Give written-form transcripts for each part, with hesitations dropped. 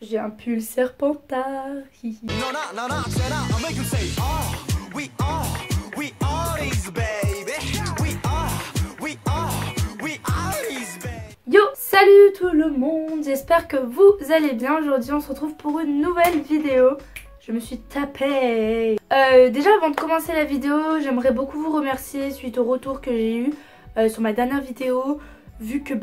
J'ai un pull serpentard. Yo, salut tout le monde, j'espère que vous allez bien. Aujourd'hui on se retrouve pour une nouvelle vidéo. Je me suis tapée. Déjà avant de commencer la vidéo, j'aimerais beaucoup vous remercier suite au retour que j'ai eu sur ma dernière vidéo. Vu que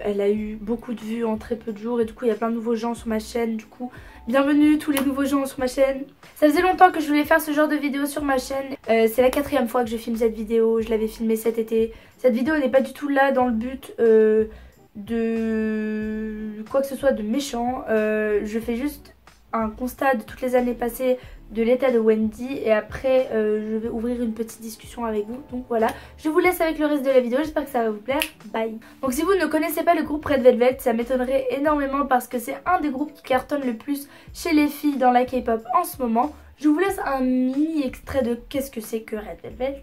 elle a eu beaucoup de vues en très peu de jours et du coup il y a plein de nouveaux gens sur ma chaîne. Du coup bienvenue tous les nouveaux gens sur ma chaîne. Ça faisait longtemps que je voulais faire ce genre de vidéo sur ma chaîne. C'est la 4e fois que je filme cette vidéo. Je l'avais filmée cet été. Cette vidéo n'est pas du tout là dans le but de quoi que ce soit de méchant. Je fais juste un constat de toutes les années passées de l'état de Wendy et après je vais ouvrir une petite discussion avec vous. Donc voilà, je vous laisse avec le reste de la vidéo, j'espère que ça va vous plaire. Bye. Donc si vous ne connaissez pas le groupe Red Velvet, ça m'étonnerait énormément parce que c'est un des groupes qui cartonne le plus chez les filles dans la K-pop en ce moment. Je vous laisse un mini extrait de qu'est-ce que c'est que Red Velvet.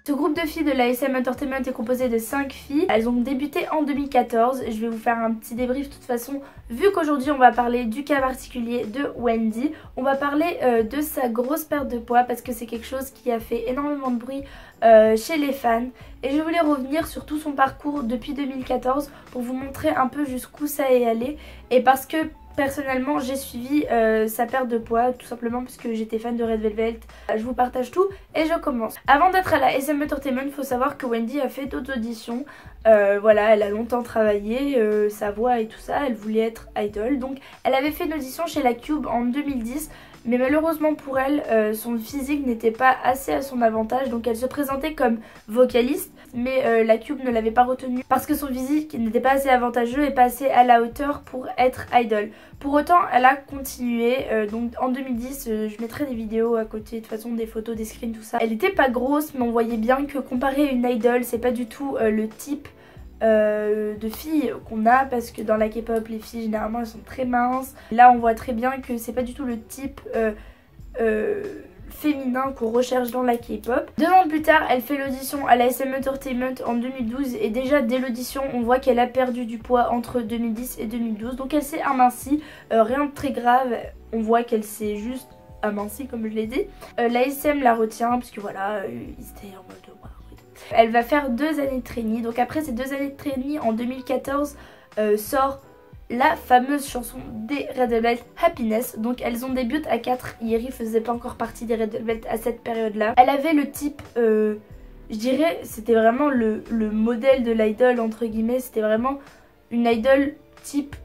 Ce groupe de filles de la SM Entertainment est composé de 5 filles. Elles ont débuté en 2014. Je vais vous faire un petit débrief de toute façon. Vu qu'aujourd'hui on va parler du cas particulier de Wendy, on va parler de sa grosse perte de poids parce que c'est quelque chose qui a fait énormément de bruit chez les fans. Et je voulais revenir sur tout son parcours depuis 2014 pour vous montrer un peu jusqu'où ça est allé. Et parce que personnellement j'ai suivi sa perte de poids tout simplement parce que j'étais fan de Red Velvet. Je vous partage tout et je commence. Avant d'être à la SM Entertainment, il faut savoir que Wendy a fait d'autres auditions. Voilà, elle a longtemps travaillé, sa voix et tout ça, elle voulait être idol. Donc elle avait fait une audition chez la Cube en 2010. Mais malheureusement pour elle, son physique n'était pas assez à son avantage. Donc elle se présentait comme vocaliste. Mais la Cube ne l'avait pas retenue parce que son physique n'était pas assez avantageux et pas assez à la hauteur pour être idol. Pour autant, elle a continué. Donc en 2010, je mettrai des vidéos à côté, de toute façon des photos, des screens, tout ça. Elle était pas grosse, mais on voyait bien que comparé à une idol, c'est pas du tout le type de filles qu'on a, parce que dans la K-pop les filles généralement elles sont très minces. Là on voit très bien que c'est pas du tout le type féminin qu'on recherche dans la K-pop. 2 ans plus tard, elle fait l'audition à la SM Entertainment en 2012 et déjà dès l'audition on voit qu'elle a perdu du poids entre 2010 et 2012. Donc elle s'est amincie, rien de très grave, on voit qu'elle s'est juste amincie comme je l'ai dit. La SM la retient parce que voilà, ils étaient en mode elle va faire 2 années de trainee. Donc après ces 2 années de trainee, en 2014 sort la fameuse chanson des Red Velvet, Happiness. Donc elles ont débuté à 4. Yeri faisait pas encore partie des Red Velvet à cette période là. Elle avait le type, je dirais, c'était vraiment le modèle de l'idol entre guillemets. C'était vraiment une idol type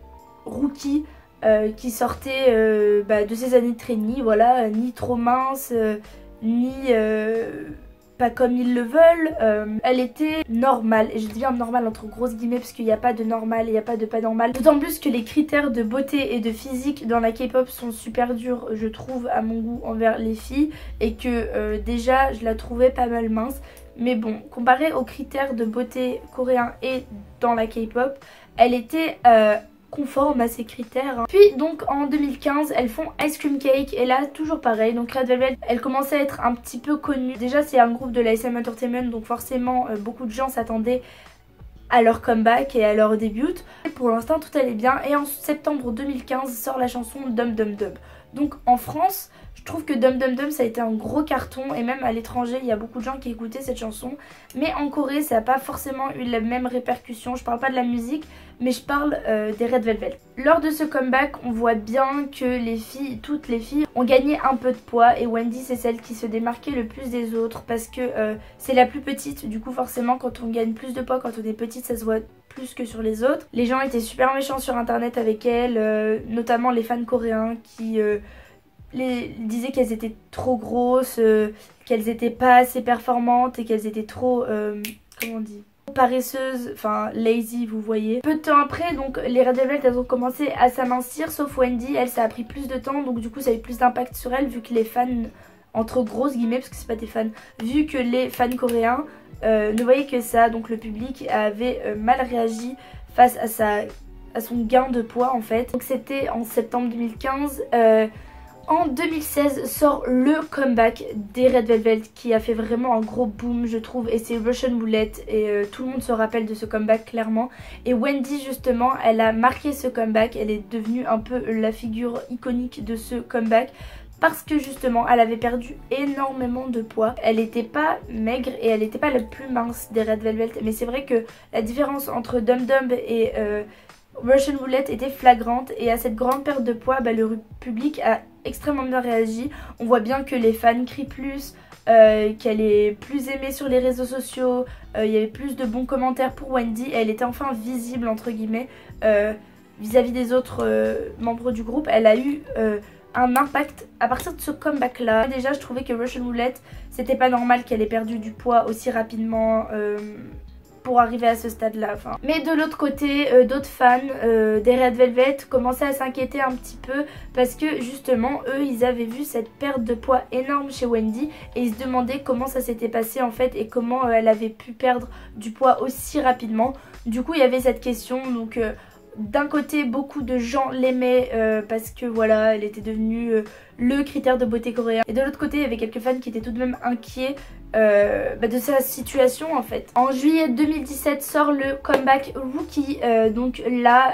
rookie qui sortait de ses années de trainee. Voilà, ni trop mince, ni pas comme ils le veulent. Elle était normale, et je dis bien normale entre grosses guillemets parce qu'il n'y a pas de normal et il n'y a pas de pas normal. D'autant plus que les critères de beauté et de physique dans la K-pop sont super durs, je trouve, à mon goût envers les filles, et que déjà je la trouvais pas mal mince. Mais bon, comparé aux critères de beauté coréens et dans la K-pop, elle était conforme à ces critères. Puis donc en 2015 elles font Ice Cream Cake et là toujours pareil, donc Red Velvet elle commençait à être un petit peu connue. Déjà c'est un groupe de la SM Entertainment, donc forcément beaucoup de gens s'attendaient à leur comeback et à leur début. Pour l'instant tout allait bien et en septembre 2015 sort la chanson Dum Dum Dum. Donc en France je trouve que Dum Dum Dum ça a été un gros carton et même à l'étranger il y a beaucoup de gens qui écoutaient cette chanson. Mais en Corée ça n'a pas forcément eu la même répercussion. Je parle pas de la musique mais je parle des Red Velvet. Lors de ce comeback on voit bien que les filles, toutes les filles ont gagné un peu de poids et Wendy c'est celle qui se démarquait le plus des autres parce que c'est la plus petite. Du coup forcément quand on gagne plus de poids quand on est petite ça se voit plus que sur les autres. Les gens étaient super méchants sur internet avec elle, notamment les fans coréens qui disaient qu'elles étaient trop grosses, qu'elles étaient pas assez performantes et qu'elles étaient trop, comment on dit, paresseuses, enfin lazy vous voyez. Peu de temps après donc les Red Velvet elles ont commencé à s'amincir, sauf Wendy, elle ça a pris plus de temps donc du coup ça a eu plus d'impact sur elle vu que les fans, entre grosses guillemets parce que c'est pas des fans, vu que les fans coréens ne voyaient que ça, donc le public avait mal réagi face à son gain de poids en fait. Donc c'était en septembre 2015. En 2016 sort le comeback des Red Velvet qui a fait vraiment un gros boom je trouve, et c'est Russian Roulette, et tout le monde se rappelle de ce comeback clairement. Et Wendy justement, elle a marqué ce comeback, elle est devenue un peu la figure iconique de ce comeback parce que justement elle avait perdu énormément de poids. Elle n'était pas maigre et elle n'était pas la plus mince des Red Velvet, mais c'est vrai que la différence entre Dum Dum et Russian Roulette était flagrante, et à cette grande perte de poids, le public a extrêmement bien réagi. On voit bien que les fans crient plus, qu'elle est plus aimée sur les réseaux sociaux, il y avait plus de bons commentaires pour Wendy, et elle était enfin visible entre guillemets vis-à-vis des autres membres du groupe. Elle a eu un impact à partir de ce comeback là. Déjà je trouvais que Russian Roulette, c'était pas normal qu'elle ait perdu du poids aussi rapidement pour arriver à ce stade là. Mais de l'autre côté, d'autres fans des Red Velvet commençaient à s'inquiéter un petit peu parce que justement eux ils avaient vu cette perte de poids énorme chez Wendy et ils se demandaient comment ça s'était passé en fait et comment elle avait pu perdre du poids aussi rapidement. Du coup il y avait cette question, donc d'un côté beaucoup de gens l'aimaient parce que voilà, elle était devenue le critère de beauté coréen, et de l'autre côté il y avait quelques fans qui étaient tout de même inquiets de sa situation en fait. En juillet 2017 sort le comeback Rookie, donc là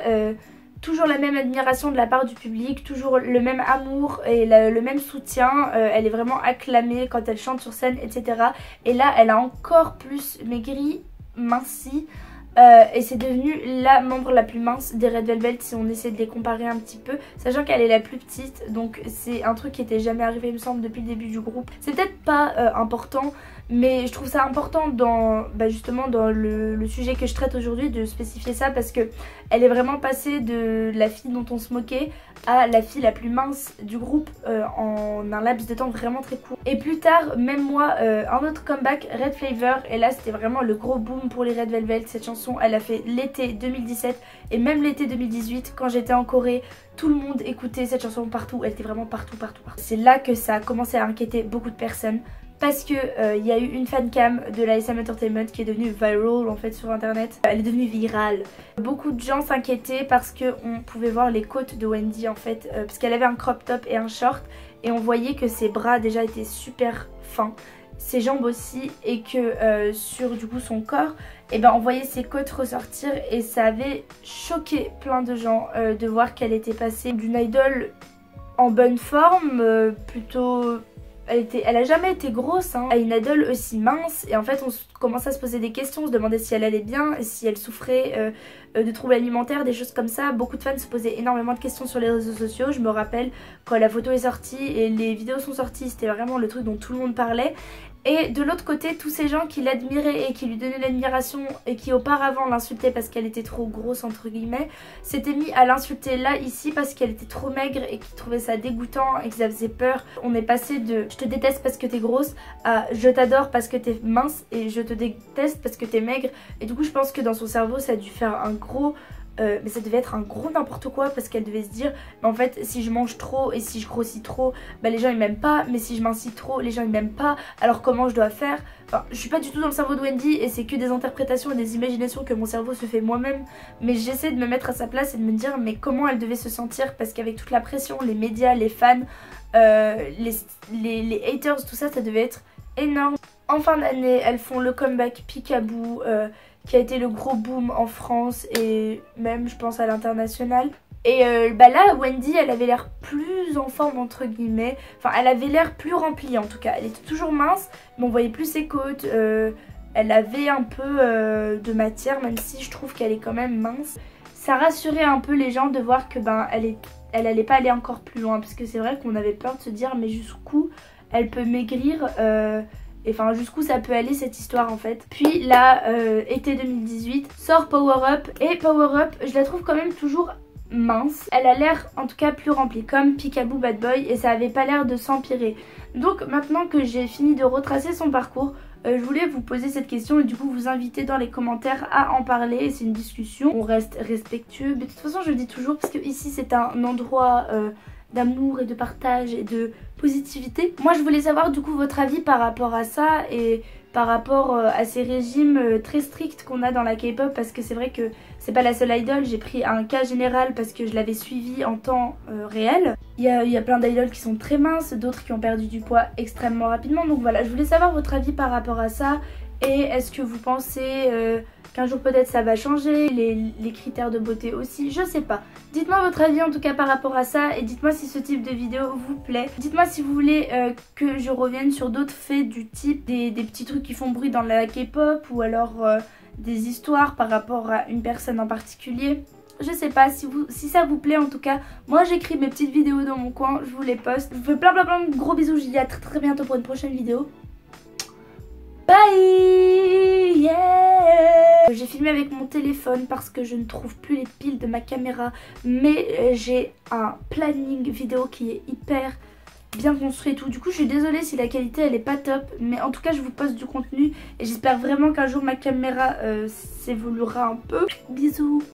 toujours la même admiration de la part du public, toujours le même amour et le même soutien, elle est vraiment acclamée quand elle chante sur scène etc. Et là elle a encore plus maigri, minci. Et c'est devenu la membre la plus mince des Red Velvet si on essaie de les comparer un petit peu, sachant qu'elle est la plus petite, donc c'est un truc qui était jamais arrivé il me semble depuis le début du groupe. C'est peut-être pas important, mais je trouve ça important dans justement dans le sujet que je traite aujourd'hui de spécifier ça, parce que elle est vraiment passée de la fille dont on se moquait à la fille la plus mince du groupe en un laps de temps vraiment très court. Et plus tard, même moi, un autre comeback, Red Flavor, et là c'était vraiment le gros boom pour les Red Velvet. Cette chanson elle a fait l'été 2017 et même l'été 2018 quand j'étais en Corée. Tout le monde écoutait cette chanson partout, elle était vraiment partout. C'est là que ça a commencé à inquiéter beaucoup de personnes, parce que y a eu une fancam de la SM Entertainment qui est devenue viral en fait sur internet. Elle est devenue virale. Beaucoup de gens s'inquiétaient parce qu'on pouvait voir les côtes de Wendy en fait, parce qu'elle avait un crop top et un short, et on voyait que ses bras déjà étaient super fins, ses jambes aussi, et que sur du coup son corps, et on voyait ses côtes ressortir, et ça avait choqué plein de gens de voir qu'elle était passée d'une idole en bonne forme, plutôt... Elle a jamais été grosse à une idole aussi mince, et en fait on commençait à se poser des questions, on se demandait si elle allait bien, si elle souffrait de troubles alimentaires, des choses comme ça. Beaucoup de fans se posaient énormément de questions sur les réseaux sociaux. Je me rappelle quand la photo est sortie et les vidéos sont sorties, c'était vraiment le truc dont tout le monde parlait. Et de l'autre côté, tous ces gens qui l'admiraient et qui lui donnaient l'admiration et qui auparavant l'insultaient parce qu'elle était trop grosse entre guillemets, s'étaient mis à l'insulter là ici parce qu'elle était trop maigre et qu'ils trouvaient ça dégoûtant et que ça faisait peur. On est passé de je te déteste parce que t'es grosse à je t'adore parce que t'es mince et je te déteste parce que t'es maigre. Et du coup je pense que dans son cerveau ça a dû faire un gros... mais ça devait être un gros n'importe quoi, parce qu'elle devait se dire mais en fait si je mange trop et si je grossis trop, les gens ils m'aiment pas, mais si je mincis trop les gens ils m'aiment pas, alors comment je dois faire? Enfin je suis pas du tout dans le cerveau de Wendy et c'est que des interprétations et des imaginations que mon cerveau se fait moi-même, mais j'essaie de me mettre à sa place et de me dire mais comment elle devait se sentir, parce qu'avec toute la pression, les médias, les fans, les haters, tout ça, ça devait être énorme. En fin d'année elles font le comeback Peekaboo, qui a été le gros boom en France et même je pense à l'international. Et là Wendy elle avait l'air plus en forme entre guillemets, enfin elle avait l'air plus remplie en tout cas. Elle était toujours mince mais on voyait plus ses côtes, elle avait un peu de matière, même si je trouve qu'elle est quand même mince. Ça rassurait un peu les gens de voir que elle allait pas aller encore plus loin, parce que c'est vrai qu'on avait peur de se dire mais jusqu'où elle peut maigrir, et enfin jusqu'où ça peut aller cette histoire en fait. Puis là, été 2018, sort Power Up, et Power Up je la trouve quand même toujours mince. Elle a l'air en tout cas plus remplie comme Peekaboo Bad Boy, et ça avait pas l'air de s'empirer. Donc maintenant que j'ai fini de retracer son parcours, je voulais vous poser cette question et du coup vous inviter dans les commentaires à en parler. C'est une discussion, on reste respectueux, mais de toute façon je le dis toujours parce que ici c'est un endroit d'amour et de partage et de positivité. Moi je voulais savoir du coup votre avis par rapport à ça, et par rapport à ces régimes très stricts qu'on a dans la K-pop, parce que c'est vrai que c'est pas la seule idol, j'ai pris un cas général parce que je l'avais suivi en temps réel. Il y a plein d'idoles qui sont très minces, d'autres qui ont perdu du poids extrêmement rapidement, donc voilà, je voulais savoir votre avis par rapport à ça. Et est-ce que vous pensez qu'un jour peut-être ça va changer, les critères de beauté aussi, je sais pas. Dites-moi votre avis en tout cas par rapport à ça et dites-moi si ce type de vidéo vous plaît. Dites-moi si vous voulez que je revienne sur d'autres faits du type des petits trucs qui font bruit dans la K-pop ou alors des histoires par rapport à une personne en particulier. Je sais pas si ça vous plaît en tout cas. Moi j'écris mes petites vidéos dans mon coin, je vous les poste. Je vous fais plein de gros bisous, je vous dis à très bientôt pour une prochaine vidéo. Bye, yeah. J'ai filmé avec mon téléphone parce que je ne trouve plus les piles de ma caméra, mais j'ai un planning vidéo qui est hyper bien construit et tout. Du coup je suis désolée si la qualité elle est pas top, mais en tout cas je vous poste du contenu et j'espère vraiment qu'un jour ma caméra s'évoluera un peu. Bisous.